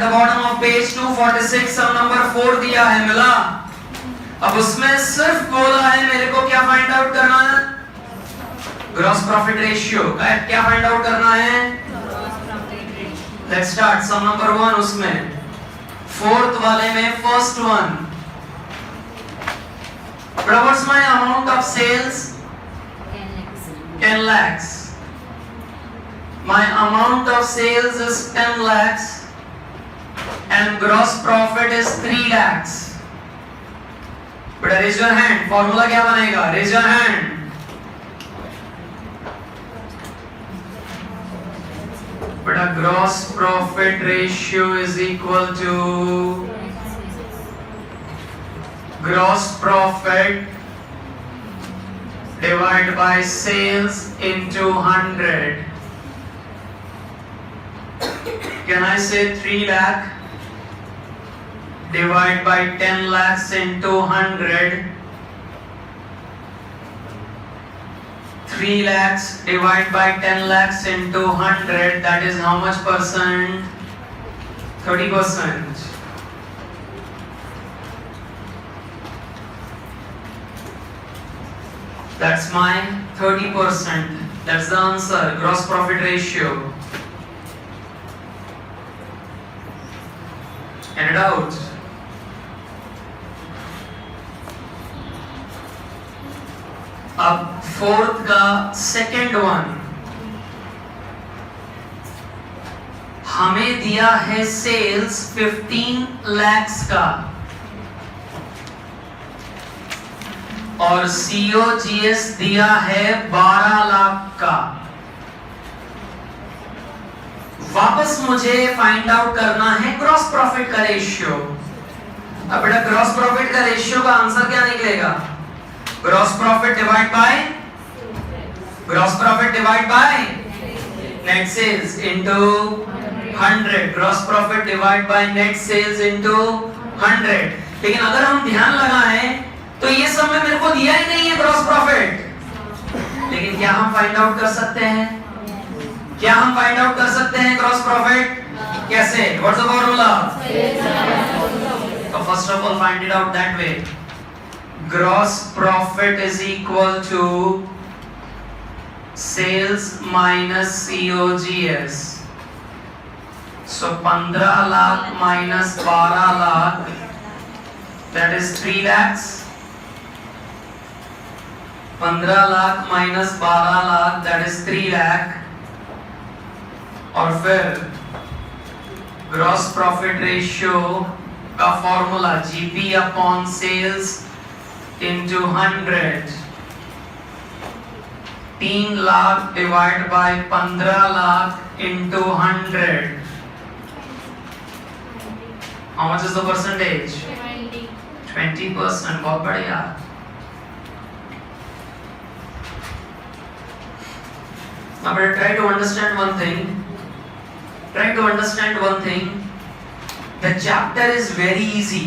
The bottom of page 246 sum number 4 दिया है, मिला। अब उसमें सिर्फ बोला है मेरे को क्या फाइंड आउट करना है, ग्रॉस प्रॉफिट रेशियो। क्या फाइंड आउट करना है, लेट्स स्टार्ट सम नंबर 1। उसमें फोर्थ वाले में first one, what's my amount of sales 10 lakhs. My amount of sales is 10 lakhs and gross profit is 3 lakhs. But raise your hand. Formula क्या बनेगा? Raise your hand. But a gross profit ratio is equal to gross profit divided by sales into 100. Can I say 3 lakh divide by 10 lakhs into 100? 3 lakhs divide by 10 lakhs into 100, that is how much percent? 30%. That's my 30%. That's the answer. Gross profit ratio. Get it out. अब fourth का second one, हमें दिया है sales 15 lakhs का और COGS दिया है 12 लाख का। वापस मुझे फाइंड आउट करना है ग्रॉस प्रॉफिट का रेशियो। अब बेटा ग्रॉस प्रॉफिट का रेशियो का आंसर क्या निकलेगा, gross profit divide by net sales into 100, gross profit divide by net sales into 100। लेकिन अगर हम ध्यान लगाएं तो ये सब में मेरे को दिया ही नहीं है ग्रॉस प्रॉफिट। लेकिन क्या हम फाइंड आउट कर सकते हैं, ग्रॉस प्रॉफिट कैसे? What's the formula? तो first of all find it out that way. Gross profit is equal to sales minus COGS। So 15 lakh minus 12 lakh, that is 3 lakhs। 15 lakh minus 12 lakh, that is 3 lakh। और फिर gross profit ratio का formula GP upon sales into 100। 3 lakh divide by 15 lakh into 100। How much is the percentage? 20%। बहुत बढ़िया। Now but try to understand one thing. The chapter is very easy.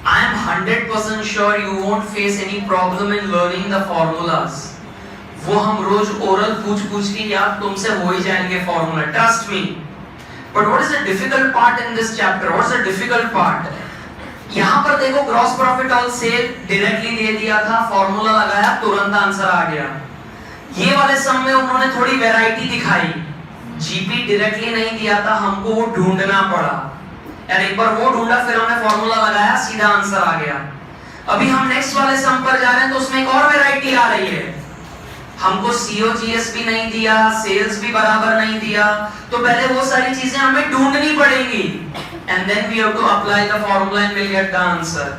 I am 100% sure you won't face any problem in learning the formulas. वो हम रोज oral पूछ के याद तुमसे हो ही जाएंगे formula, trust me. But what is the difficult part in this chapter? What's the difficult part? यहाँ पर देखो gross profit on sale directly दे दिया था, फॉर्मूला लगाया, तुरंत आंसर आ गया। ये वाले सम में उन्होंने थोड़ी वैरायटी दिखाई, GP डायरेक्टली नहीं दिया था, हमको वो ढूंढना पड़ा, और एक बार वो ढूंढा फिर हमने फॉर्मूला लगाया, सीधा आंसर आ गया। अभी हम नेक्स्ट वाले सम पर जा रहे हैं तो उसमें एक और वैरायटी आ रही है। हमको COGS भी नहीं दिया, सेल्स भी बराबर नहीं दिया, तो पहले वो सारी चीजें हमें ढूंढनी पड़ेंगी, and then we have to apply the formula and we'll get the answer.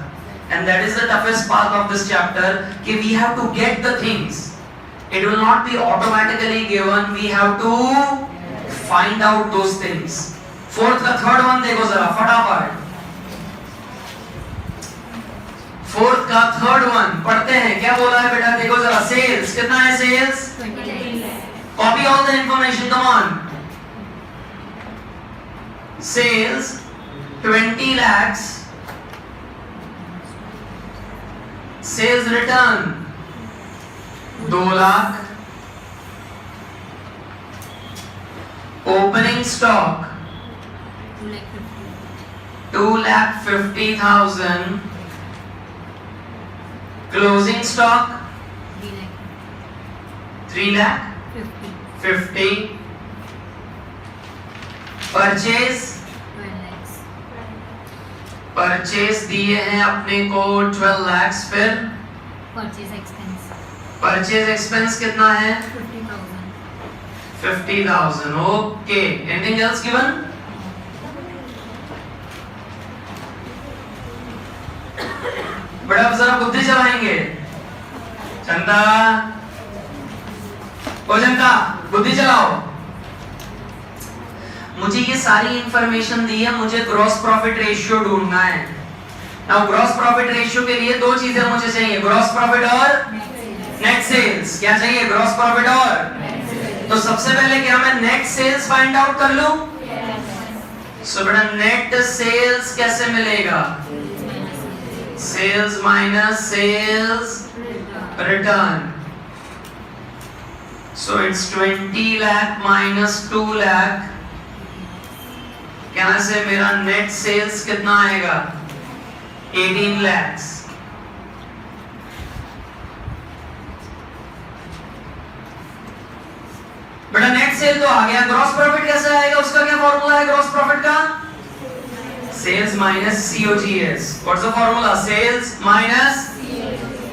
And that is the toughest part of this chapter, कि we have to get the things. It will not be automatically given, we have to find out those things. Fourth का third one देखो जरा फटाफट। Fourth का third one पढ़ते हैं, क्या बोला है बेटा? देखो जरा, सेल्स कितना है? Sales, copy all the information, come on. Sales 20 lakhs, sales return 2 lakh, opening stock 2,50,000. Closing stock 3,50,000. Purchase दिए हैं अपने को 12 लाख। फिर परचेज एक्सपेंस कितना है 50,000। Okay, anything else given? बड़ा आप जरा बुद्धि चलाएंगे। जनता, ओ जनता, बुद्धि चलाओ। मुझे ये सारी इंफॉर्मेशन दी है, मुझे ग्रॉस प्रॉफिट रेशियो ढूंढना है। नाउ ग्रॉस प्रॉफिट रेशियो के लिए दो चीजें मुझे चाहिए, ग्रॉस प्रॉफिट और नेट सेल्स। क्या चाहिए? ग्रॉस प्रॉफिट और। तो सबसे पहले क्या मैं नेट सेल्स फाइंड आउट कर लूं? सो बेटा नेट सेल्स कैसे मिलेगा? Sales minus sales return. So it's 20 lakh minus 2 lakh. क्या से मेरा नेट सेल्स कितना आएगा? 18 lakhs। बेटा नेट सेल तो आ गया, ग्रॉस प्रॉफिट कैसे आएगा? उसका क्या फॉर्मूला है ग्रॉस प्रॉफिट का? Sales minus COGS। What's the formula? Sales minus.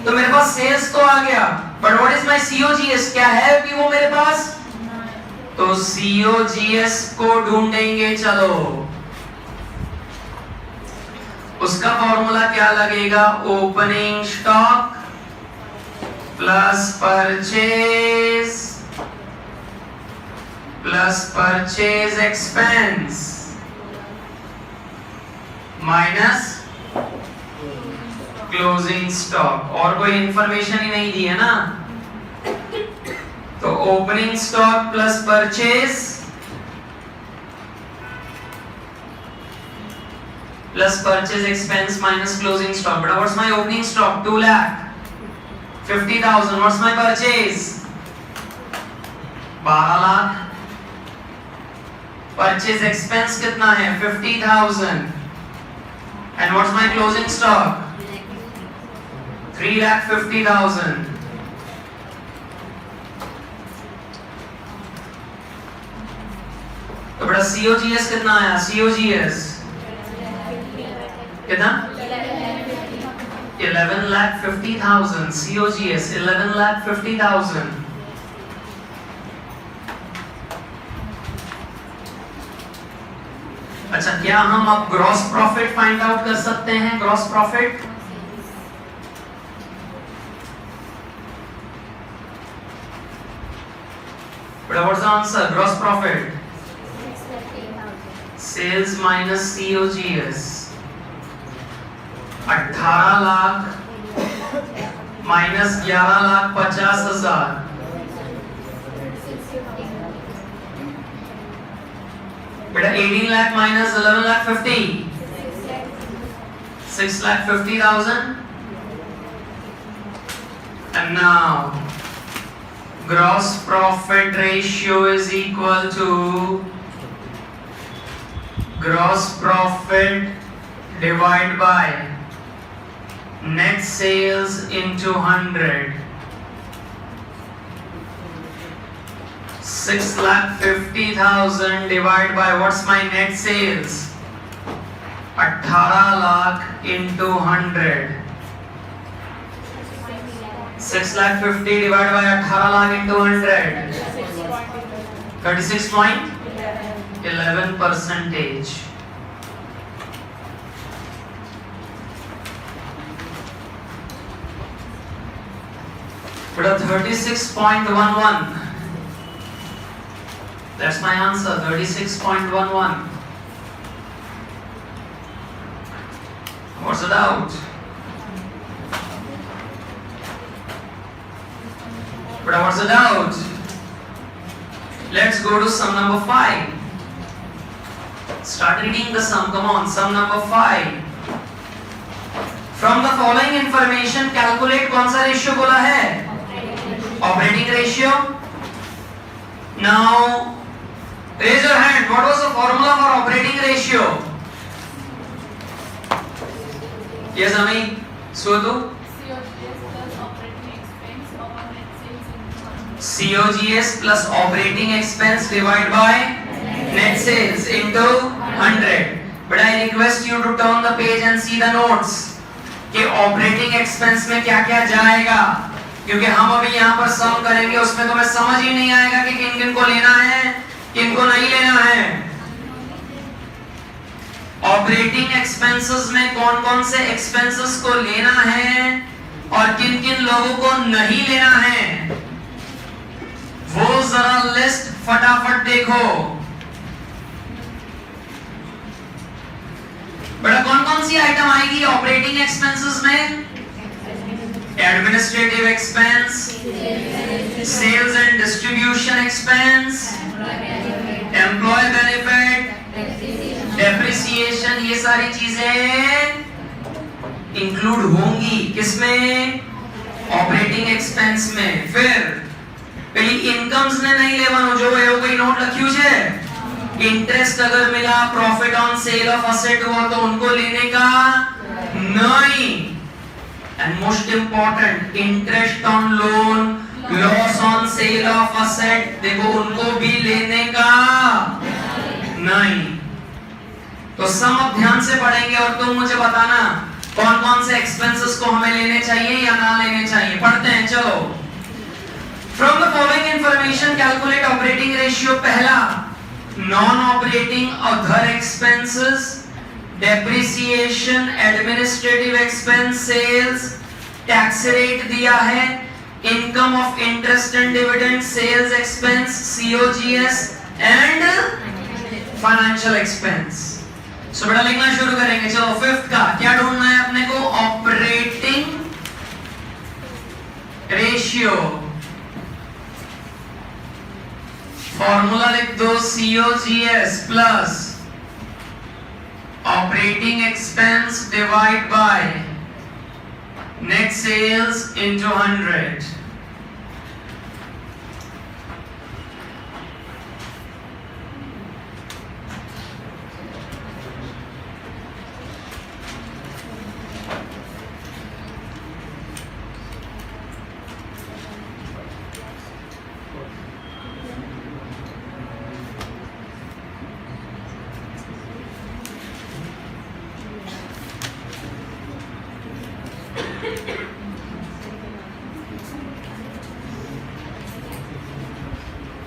तो मेरे पास सेल्स तो आ गया, but what is my COGS? क्या है कि वो मेरे पास? तो COGS को ढूंढेंगे। चलो, उसका फॉर्मूला क्या लगेगा? Opening stock plus purchase expense minus closing stock. और कोई इंफॉर्मेशन ही नहीं दी है ना। तो opening stock plus purchase plus purchase expense minus closing stock. बेटा what's my opening stock? 2,50,000। What's my purchase? 12 lakh. Purchase expense कितना है? 50,000। And what's my closing stock? 3,50,000। तो बेटा COGS कितना आया? COGS कितना? 11,50,000। COGS 11,50,000। अच्छा, क्या हम अब ग्रॉस प्रॉफिट फाइंड आउट कर सकते हैं? Gross profit what's the answer? Gross profit sales minus COGS 18 lakh minus 11,50,000। बेटा 18 lakh minus 11,50,000 6,50,000। and now gross profit ratio is equal to gross profit divided by net sales into 100. 6,50,000 divided by what's my net sales? 18 lakh into 100. 6,50,000 divided by 18 lakh into 100. 36.11%. But 36.11. That's my answer. 36.11. What's the doubt? But what's the doubt? Let's go to sum number 5. Start reading the sum. Come on, sum number 5. From the following information, calculate कौन सा ratio बोला है? Operating ratio. Now, raise your hand. student, what was the formula for operating ratio? Yes, Ami. So do COGS plus operating expense divided by net sales into 100. But I request you to turn the page and see the notes कि operating expense में क्या क्या जाएगा, क्योंकि हम अभी यहाँ पर सम करेंगे, उसमें तुम्हें समझ ही नहीं आएगा कि किन किन को लेना है किन को नहीं लेना है। ऑपरेटिंग एक्सपेंसेस में कौन कौन से एक्सपेंसेस को लेना है और किन किन लोगों को नहीं लेना है, वो जरा लिस्ट फटाफट देखो। बेटा कौन कौन सी आइटम आएगी ऑपरेटिंग एक्सपेंसेस में? Administrative expense, sales and distribution expense, employee benefit, depreciation, ये सारी चीजें इंक्लूड होंगी किसमें? ऑपरेटिंग एक्सपेंस में। फिर પેલી ઇનકમ્સ ને નહીં લેવાનો, જો એવું કોઈ નોટ લખ્યું છે, इंटरेस्ट अगर मिला, profit on cell of asset हुआ तो उनको लेने का नहीं। And most important, interest on loan, loss on sale of asset, देखो उनको भी लेने का नहीं। तो सब अब ध्यान से पढ़ेंगे और तुम मुझे बताना कौन कौन से एक्सपेंसेस को हमें लेने चाहिए या ना लेने चाहिए। पढ़ते हैं, चलो। From the following information calculate operating ratio। पहला, non operating other expenses, depreciation, administrative expense, sales, tax rate दिया है, income of interest and dividend, sales expense, COGS and financial expense। सो बेटा लिखना शुरू करेंगे, चलो। फिफ्थ का क्या ढूंढना है अपने को? Operating ratio. फॉर्मूला लिख दो, COGS plus operating expense divide by net sales into 100।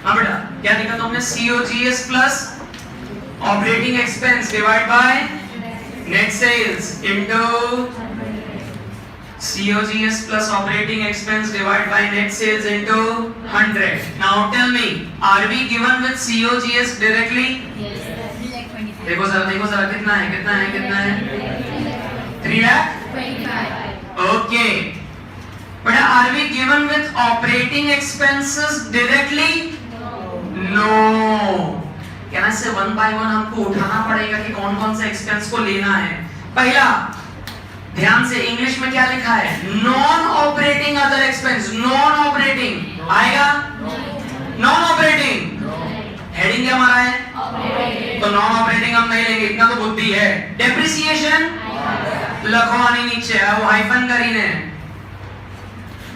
हाँ बेटा, क्या लिखा तुमने? COGS plus operating expense divide by net sales into COGS plus operating expense divided by net sales into 100. Now tell me, are we given with COGS directly? Yes. देखो जरा कितना है 3 lakh? Okay. But are we given with operating expenses directly? No. Can I say one by one हमको उठाना पड़ेगा कि कौन कौन से एक्सपेंस को लेना है। पहला, ध्यान से, इंग्लिश में क्या लिखा है? Non operating other expense. Non operating आएगा? नॉन ऑपरेटिंग हेडिंग क्या हमारा है? तो नॉन ऑपरेटिंग हम नहीं लेंगे, इतना तो बुद्धि है। डेप्रिसिएशन लखवानी नीचे है, वो हाइफन करीने।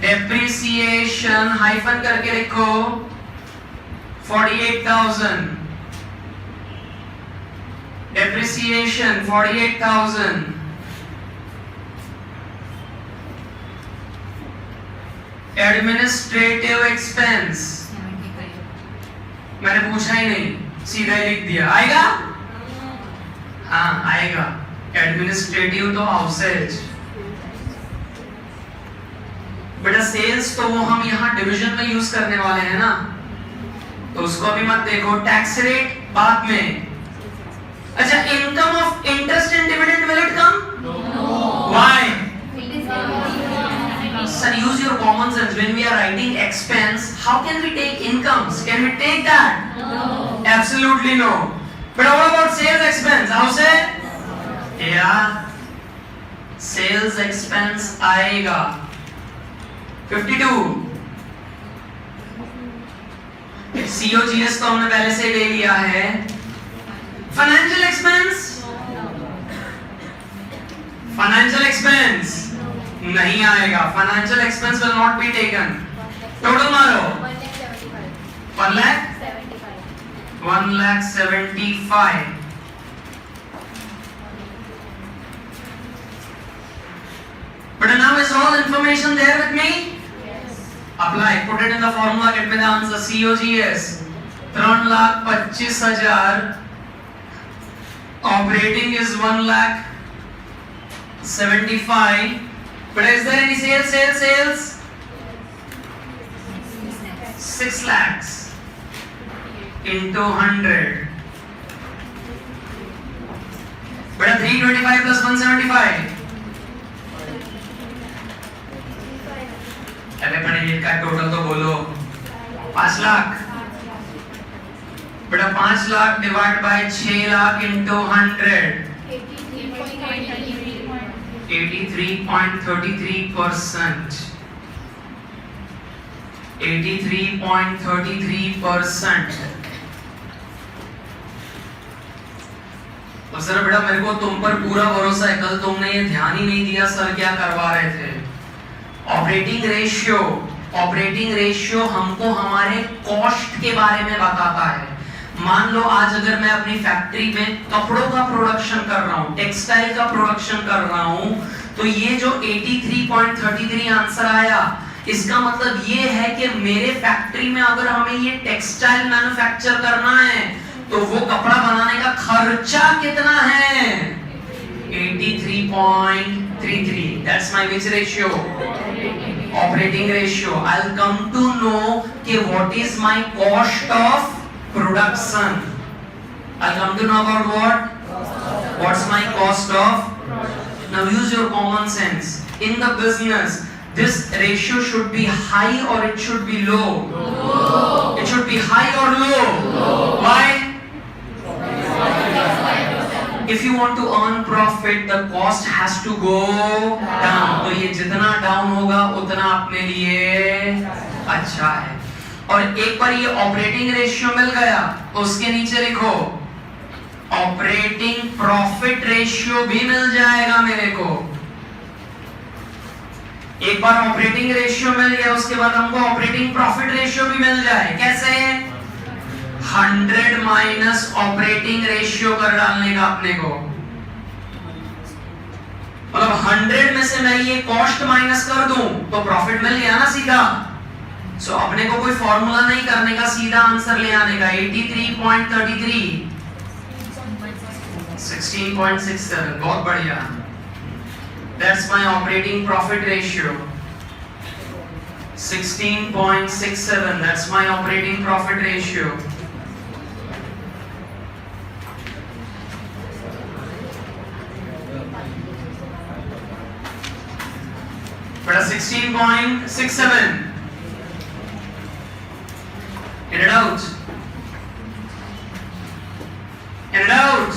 डेप्रिसिएशन हाइफन करके लिखो 48,000। डेप्रिसिएशन 48,000। एडमिनिस्ट्रेटिव एक्सपेंस मैंने पूछा ही नहीं, सीधा ही लिख दिया। आएगा? हाँ आएगा। एडमिनिस्ट्रेटिव तो हाउसेज। बेटा सेल्स तो वो हम यहाँ डिवीजन में यूज करने वाले हैं ना, तो उसको अभी मत देखो। टैक्स रेट बाद में। अच्छा, income of interest and dividend will it come? Why? Sir, use your common sense. When we are writing expense, how can we take incomes? Can we take that? No. Absolutely no. But what about sales expense? How say? Yeah. Sales expense आएगा 52। COGS तो हमने पहले से ले लिया है, financial expense नहीं आएगा, financial expense will not be taken. Total मारो 1,75,000। But now is all information there with me? Yes. Apply, put it in the formula, get me the answer. COGS 3,25,000. Operating is 1,75,000. But is there any sales? 6 lakhs into 100. But 325 plus 175. अरे पंडित का total तो बोलो। 5 लाख। बेटा 5 lakh divide bye 6 lakh into 100 83.33%। 83.33%। और sir बेटा मेरे को तुम पर पूरा भरोसा है, कल तुमने ये ध्यान ही नहीं दिया सर क्या करवा रहे थे। ऑपरेटिंग रेशियो हमको हमारे कॉस्ट के बारे में बताता है। मान लो आज अगर मैं अपनी फैक्ट्री में कपड़ों का प्रोडक्शन कर रहा हूं, टेक्सटाइल का प्रोडक्शन कर रहा हूं, तो ये जो 83.33 आंसर आया, इसका मतलब ये है कि मेरे फैक्ट्री में अगर हमें ये टेक्सटाइल मैन्युफैक्चर करना है तो वो कपड़ा बनाने का खर्चा कितना है? 83.33। That's my which ratio? Operating ratio. I'll come to know कि what is my cost of production. I'll come to know about what? What's my cost of? Now use your common sense. In the business, this ratio should be high or it should be low? Low. It should be high or low? Low. Why? If you want to earn profit, the cost has to go down. तो ये जितना down होगा उतना अपने लिए अच्छा है। और एक बार ये ऑपरेटिंग रेशियो मिल गया, उसके नीचे लिखो ऑपरेटिंग प्रॉफिट रेशियो भी मिल जाएगा मेरे को। एक बार ऑपरेटिंग रेशियो मिल गया, उसके बाद हमको ऑपरेटिंग प्रॉफिट रेशियो भी मिल जाए। कैसे? 100 माइनस ऑपरेटिंग रेशियो कर डालने का अपने को। मतलब 100 में से मैं ये कॉस्ट माइनस कर दूं तो प्रॉफिट मिल गया ना सीधा। सो अपने को कोई फॉर्मूला नहीं करने का, सीधा आंसर ले आने का। 83.33 16.67। बहुत बढ़िया। That's my operating profit ratio. 16.67. That's my operating profit ratio. But a 16.67. Get it out. Get it out.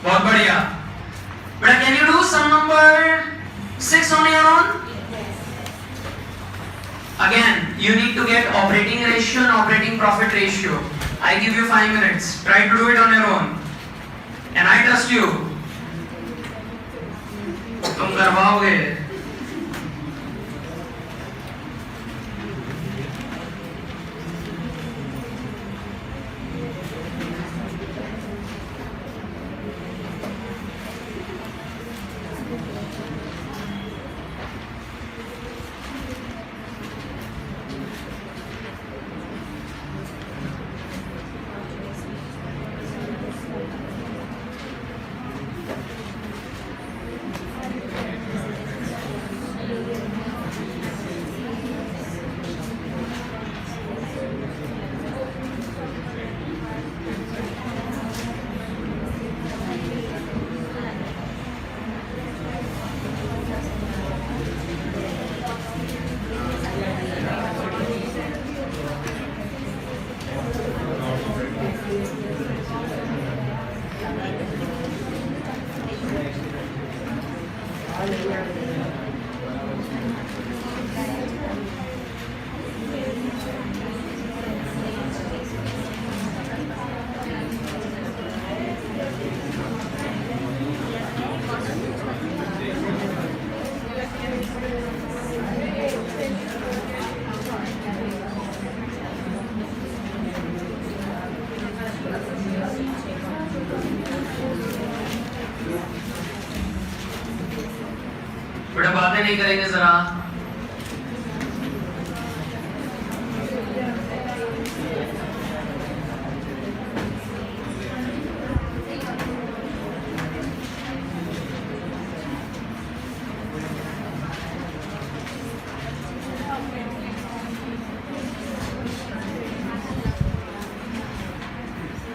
बहुत बढ़िया। But can you do sum number 6 on your own? Again, you need to get operating ratio and operating profit ratio. I give you 5 minutes. Try to do it on your own. And I trust you. तुम कर पाओगे। बातें नहीं करेंगे जरा?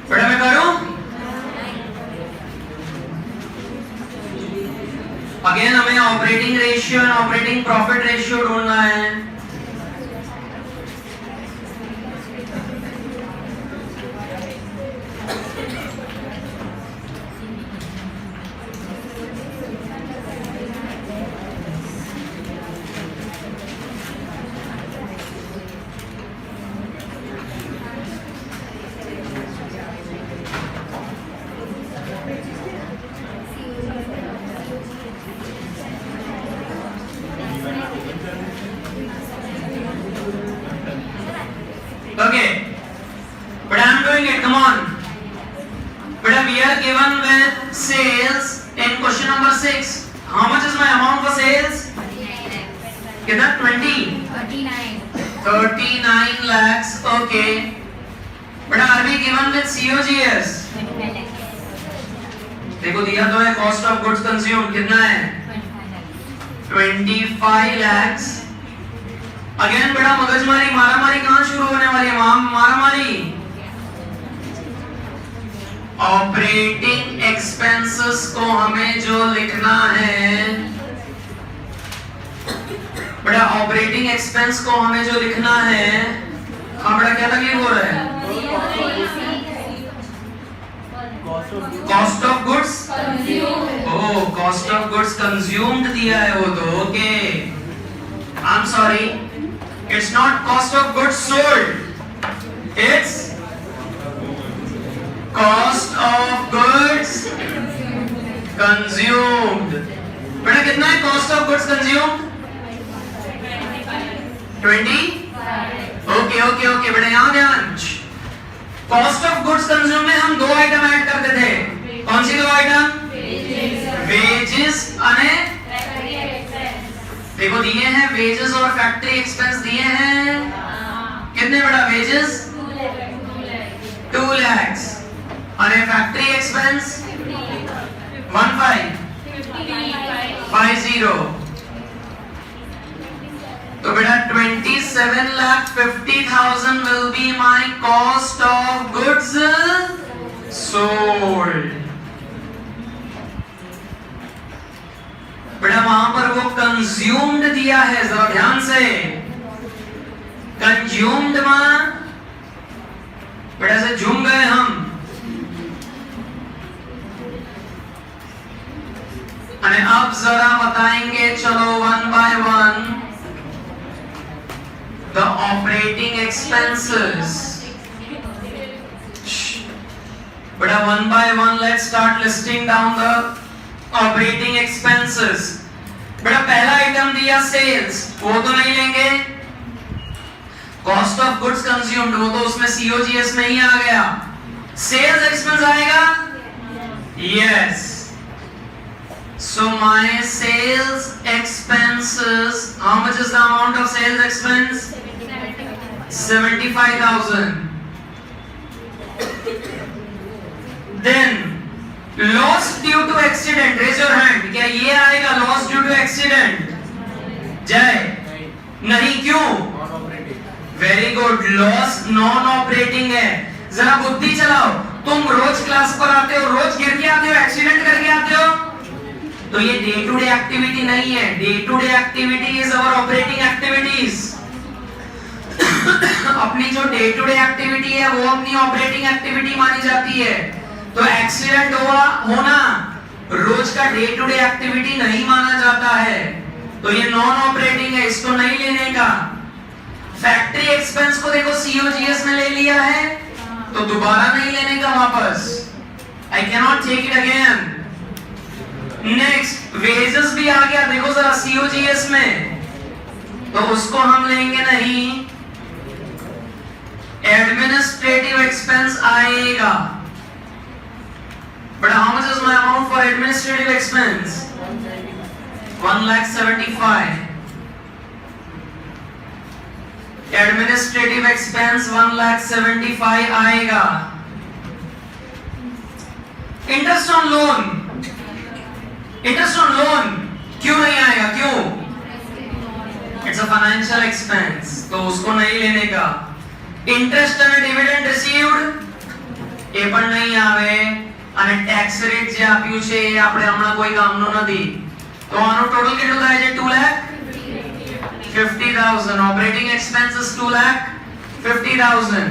बेटा मैं करूं? अगेन हमें operating ratio and operating profit ratio ढूंढना है। Okay, but I am doing it. Come on. But we are given with sales in question number 6. How much is my amount for sales? कितना? 20? 39 lakhs. Okay. But are we given with COGS? देखो दिया तो है cost of goods consumed कितना है? 25 lakhs. Again बेटा मगजमारी मारामारी कहां शुरू होने वाली है? मारामारी ऑपरेटिंग एक्सपेंसेस को हमें जो लिखना है बेटा, ऑपरेटिंग एक्सपेंस को हमें जो लिखना है, हाँ बेटा क्या तकलीफ हो रहा है? Cost of goods oh cost of goods consumed दिया है वो तो। Okay I am sorry, it's not cost of goods sold, it's cost of goods consumed. बेटा कितना है cost of goods consumed? 20? Okay बेटा यहाँ ध्यान। cost of goods consumed में हम दो आइटम ऐड करते थे। कौन सी दो आइटम? wages अने देखो दिए हैं वेजेस और फैक्ट्री एक्सपेंस दिए हैं कितने बेटा? वेजेस 2 lakhs और फैक्ट्री एक्सपेंस 1550। तो बेटा 27,50,000 will be my cost of goods sold। बेटा वहां पर वो कंज्यूम्ड दिया है, जरा ध्यान से। कंज्यूम्ड में बेटा से झूम गए हम। अरे अब जरा बताएंगे चलो one by one the operating expenses. बेटा one by one let's start listing down the operating expenses. बेटा पहला आइटम दिया सेल्स, वो तो नहीं लेंगे। कॉस्ट ऑफ गुड्स कंज्यूम्ड वो तो उसमें सीओजीएस में ही आ गया। सेल्स एक्सपेंस आएगा? Yes. So my sales expenses, how much is the amount of sales expense? 75,000। Then loss due to accident, raise your hand. क्या ये आएगा लॉस ड्यू टू एक्सीडेंट? जय नहीं, क्यों? Very good, loss non operating है। जरा बुद्धि चलाओ, तुम रोज क्लास पर आते हो, रोज गिर के आते हो, एक्सीडेंट करके आते हो, तो ये डे टू डे एक्टिविटी नहीं है। Day to day activity is our operating activities. अपनी जो डे टू डे एक्टिविटी है वो अपनी ऑपरेटिंग एक्टिविटी मानी जाती है। तो एक्सीडेंट होना रोज का डे टू डे एक्टिविटी नहीं माना जाता है, तो ये नॉन ऑपरेटिंग है, इसको नहीं लेने का। फैक्ट्री एक्सपेंस को देखो सीओजीएस में ले लिया है, तो दोबारा नहीं लेने का वापस। I can not take it again. Next wages भी आ गया, देखो जरा सीओजीएस में, तो उसको हम लेंगे नहीं। एडमिनिस्ट्रेटिव एक्सपेंस आएगा। But how much is my amount for administrative expense? 1,75,000. Administrative expense 1,75,000 आएगा. इंटरेस्ट ऑन लोन क्यों नहीं आएगा? क्यों? इट्स अ फाइनेंशियल एक्सपेंस, तो उसको नहीं लेने का. इंटरेस्ट અને ડિવિડન્ડ રિસીવ્ડ એ પણ નહીં આવે, અને ટેક્સ રેટ જે આપ્યું છે એ આપણે હમણાં કોઈ કામનો નથી. તો આનું ટોટલ કેટલું થાય છે? 2,50,000. Operating expenses 2,50,000.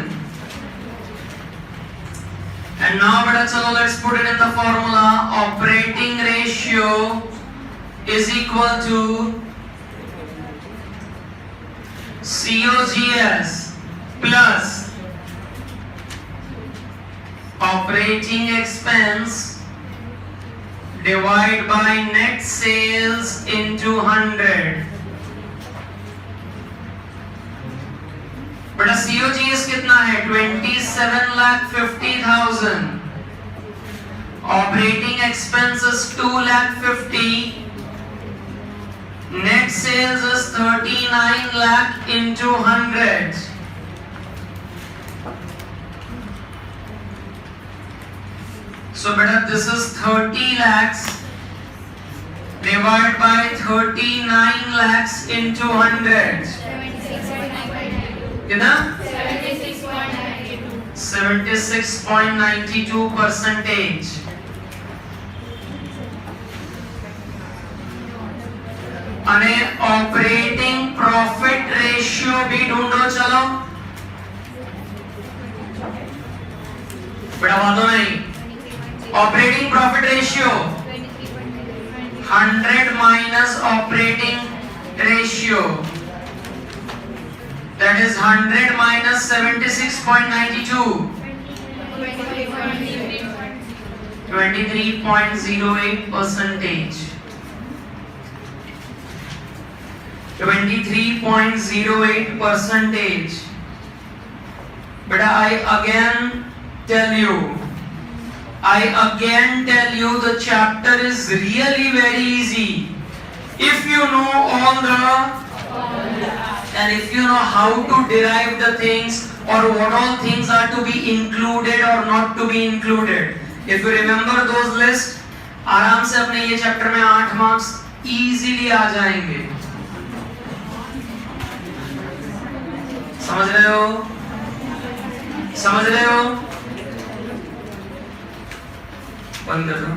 And now beta chalo let's put it in the formula. Operating ratio is equal to COGS plus operating expense divided by net sales into 100. बड़ा COGS कितना है? 27,50,000. Operating expenses 2,50,000. Net sales is 39 lakh into 100. So beta this is 30 lakhs divided by 39 lakhs into 100. कितना? 76.92%. અને operating profit ratio भी ढूंढो. चलो बड़ा वादो नहीं. Operating profit ratio 100 minus operating ratio, that is 100 minus 76.92, 23.08%. 23.08%. But I again tell you the chapter is really very easy if you know all the and if you know how to derive the things or what all things are to be included or not to be included. If you remember those lists, आराम से अपने ये chapter में 8 marks easily आ जाएंगे. समझ रहे हो? बंद कर दो.